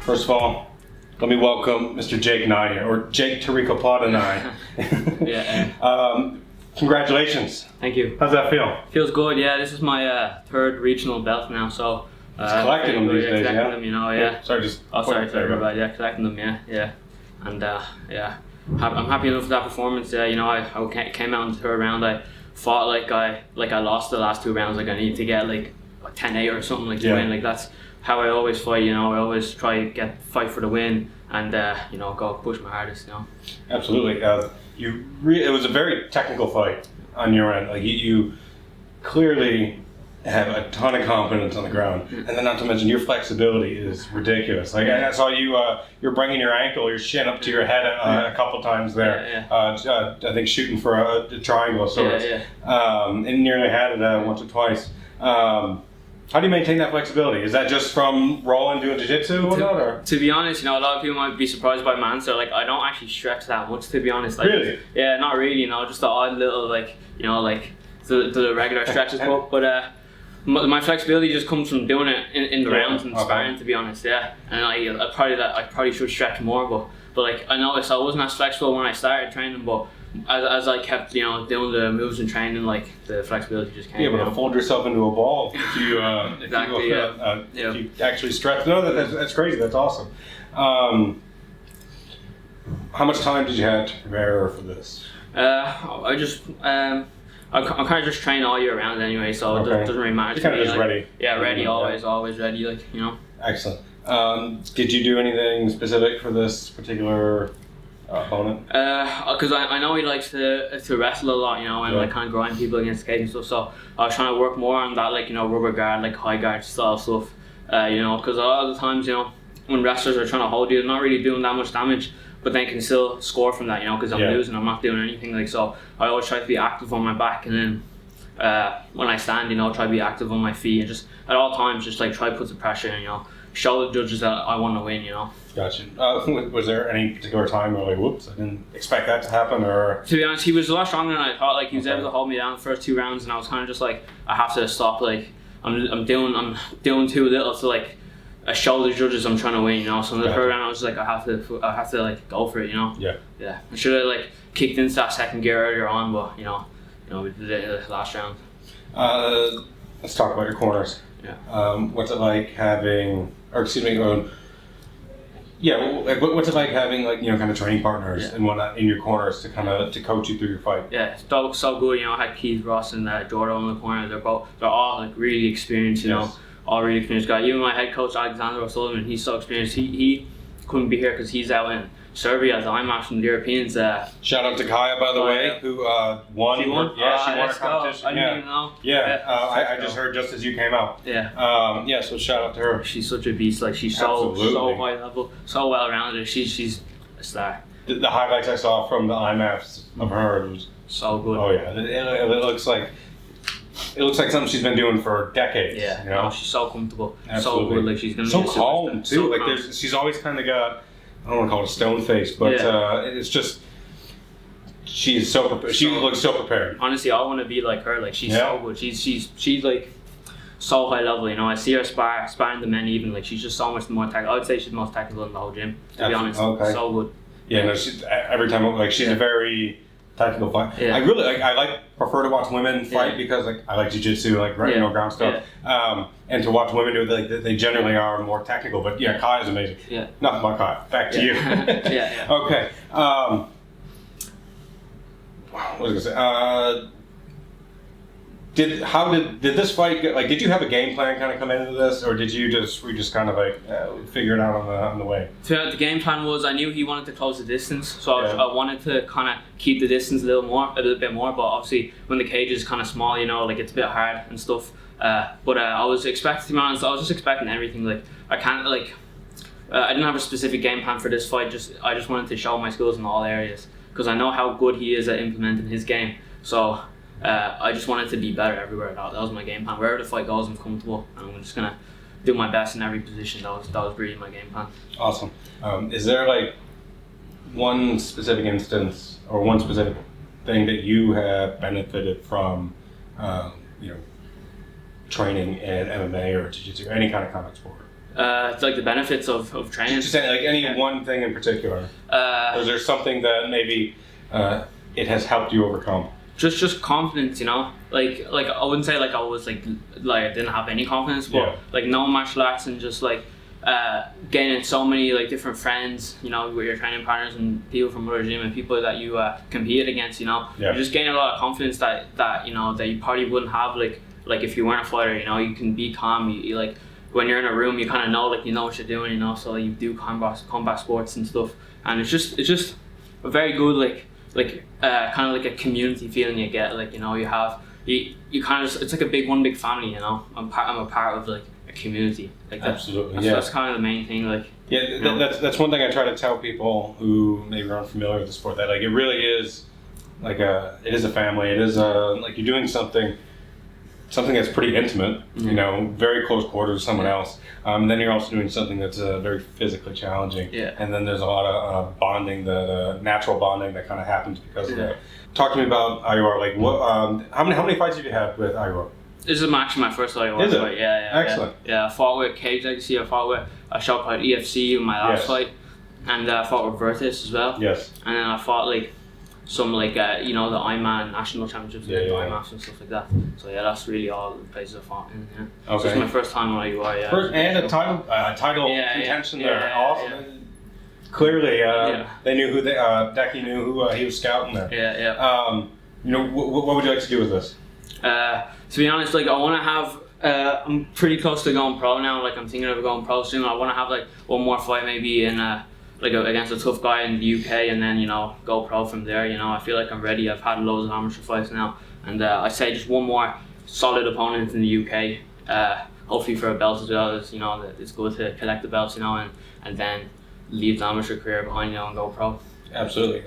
First of all, let me welcome Mr. Jake Ngai here, or Jake Tariko Plata Ngai. Yeah. Congratulations. Thank you. How's that feel? Feels good. Yeah, this is my third regional belt now, so. It's collecting them these days, collecting yeah? them, you know, yeah. Sorry, just. Sorry, everybody. Yeah, collecting them, yeah. And yeah, I'm happy enough with that performance. Yeah, you know, I came out in the third round. I fought like I lost the last two rounds. Like I need to get like 10-8 or something like to win. Like that's how I always fight. You know, I always try to fight for the win and you know, go push my hardest. You know. Absolutely. It was a very technical fight on your end. Like you clearly have a ton of confidence on the ground, and then not to mention your flexibility is ridiculous. Like I saw you're bringing your ankle, your shin up to your head a couple times there. I think shooting for a triangle of sorts, and nearly had it once or twice. How do you maintain that flexibility? Is that just from rolling, doing jiu-jitsu or whatnot? Or? To be honest, you know, a lot of people might be surprised by my answer. Like, I don't actually stretch that much, to be honest. Like, really? Yeah, not really. You know, just the odd little, like, you know, like the regular stretches. But my flexibility just comes from doing it in the rounds and sparring, to be honest. Yeah, and I probably should stretch more, but like I noticed I wasn't as flexible when I started training, but as I kept, you know, doing the moves and training, like the flexibility just came. Yeah, but to fold yourself into a ball if you exactly, if you actually stretch. No, that's crazy. That's awesome. How much time did you have to prepare for this? I'm kind of just training all year round anyway, so it doesn't really matter. You're kind of just ready. Yeah, ready, always ready, like, you know. Excellent. Did you do anything specific for this particular opponent? Because I know he likes to wrestle a lot, you know, and like kind of grind people against the cage and stuff. So I was trying to work more on that, like, you know, rubber guard, like high guard style stuff. You know, because a lot of the times, you know, when wrestlers are trying to hold you, they're not really doing that much damage, but they can still score from that, you know, because I'm losing, I'm not doing anything. Like, so I always try to be active on my back, and then when I stand, you know, try to be active on my feet, and just at all times, just like try to put some pressure in, you know, show the judges that I want to win, you know. Gotcha. Was there any particular time where like, whoops, I didn't expect that to happen, or? To be honest, he was a lot stronger than I thought. Like, he was able to hold me down the first two rounds, and I was kind of just like, I have to stop. Like, I'm doing too little to like show the judges I'm trying to win, you know. So in the third round, I was like, I have to like go for it, you know. Yeah. I should have like kicked into that second gear earlier on, but you know, we did it last round. Let's talk about your corners. Yeah. What's it like having, what's it like having, like, you know, kind of training partners and whatnot in your corners to coach you through your fight? Yeah, it's so good. You know, I had Keith Ross and Jordan in the corner. They're all like really experienced. You know, all really experienced guys. Even my head coach Alexander O'Sullivan, he's so experienced. He couldn't be here because he's out in Serbia as I'm out from the Europeans. Shout out to Kaya, by the way, who won. She won? Yeah, she won a competition. I didn't even know. I just heard just as you came out. Yeah. So shout out to her. She's such a beast. Like, she's so high level, so well rounded. She's a star. The highlights I saw from the IMAFs of her was so good. Oh yeah, it looks like something she's been doing for decades. Yeah, you know? She's so comfortable. Absolutely. So good. Like, she's gonna so be calm too. So like calm. she's always kind of got, I don't want to call it a stone face, but it's just she's so prepared. She looks so prepared. Honestly, I want to be like her. Like, she's so good. She's like so high level. You know, I see her sparring the men even. Like, she's just so much more technical. I would say she's the most technical in the whole gym. To be honest, so good. Yeah, no, she's every time like she's a very technical fight. Yeah. I really prefer to watch women fight because like I like jiu-jitsu, like you know, ground stuff. And to watch women do it, like they generally are more technical. But yeah, Kai is amazing. Yeah. Nothing about Kai. Back to you. Yeah. Okay. What was I gonna say? Did this fight get, like, did you have a game plan kind of come into this, or were you just kind of like figure it out on the way? So the game plan was, I knew he wanted to close the distance, so I wanted to kind of keep the distance a little bit more. But obviously, when the cage is kind of small, you know, like it's a bit hard and stuff. But I was expecting, to be honest, I was just expecting everything. Like, I can't I didn't have a specific game plan for this fight. I just wanted to show my skills in all areas because I know how good he is at implementing his game. So. I just wanted to be better everywhere. That was my game plan. Wherever the fight goes, I'm comfortable, and I'm just gonna do my best in every position. That was really my game plan. Awesome. Is there like one specific instance or one specific thing that you have benefited from, you know, training in MMA or jiu-jitsu or any kind of combat sport? It's like the benefits of training. Just saying, like any one thing in particular. Or is there something that maybe it has helped you overcome? Just confidence, you know. Like I wouldn't say like I was like I didn't have any confidence, but like no martial arts and just like gaining so many like different friends, you know, with your training partners and people from other gym and people that you compete against, you know. You just gain a lot of confidence that you know that you probably wouldn't have like if you weren't a fighter, you know. You can be calm. You like when you're in a room, you kind of know like you know what you're doing, you know. So like, you do combat sports and stuff, and it's just a very good kind of like a community feeling you get. Like, you know, you kind of, it's like one big family, you know. I'm a part of like a community. Like Absolutely, that's kind of the main thing. Like, that's one thing I try to tell people who maybe aren't familiar with the sport, that like it really is like it is a family. It is like you're doing something that's pretty intimate, you know, very close quarters with someone else. Then you're also doing something that's very physically challenging. And then there's a lot of bonding, the natural bonding that kind of happens because of that. Talk to me about IUR. Like, what? How many fights have you had with IUR? This is actually my first IUR fight. Excellent. Yeah, I fought with Cage Legacy. I fought with EFC in my last fight, and I fought with Virtus as well. Yes. And then I fought like some you know, the Ironman national championships, IMAFs and stuff like that. So yeah, that's really all the places I fought in. Okay. So this is my first time on IUR. First and a title contention there. Awesome. Clearly, they knew who Decky knew who he was scouting there. You know, what would you like to do with this? To be honest, like I want to have. I'm pretty close to going pro now. Like I'm thinking of going pro soon. I want to have like one more fight maybe in like against a tough guy in the UK, and then, you know, go pro from there. You know, I feel like I'm ready. I've had loads of amateur fights now, and I say just one more solid opponent in the UK. Hopefully for a belt as well. As you know, it's good to collect the belts, you know, and then leave the amateur career behind, you know, and go pro. Absolutely.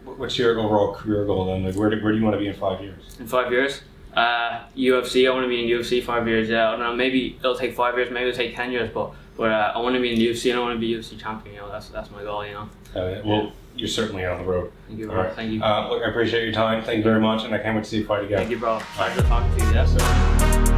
What's your overall career goal then? Like, where do you want to be in 5 years? In 5 years? UFC. I want to be in UFC 5 years. Yeah, I don't know. Maybe it'll take 5 years. Maybe it'll take 10 years. But I want to be in the UFC and I want to be UFC champion. You know, that's my goal. You know. You're certainly on the road. Thank you, bro. Right. Thank you. Look, I appreciate your time. Thank you very much, and I can't wait to see you fight again. Thank you, bro. Pleasure talking to you. Yes, sir.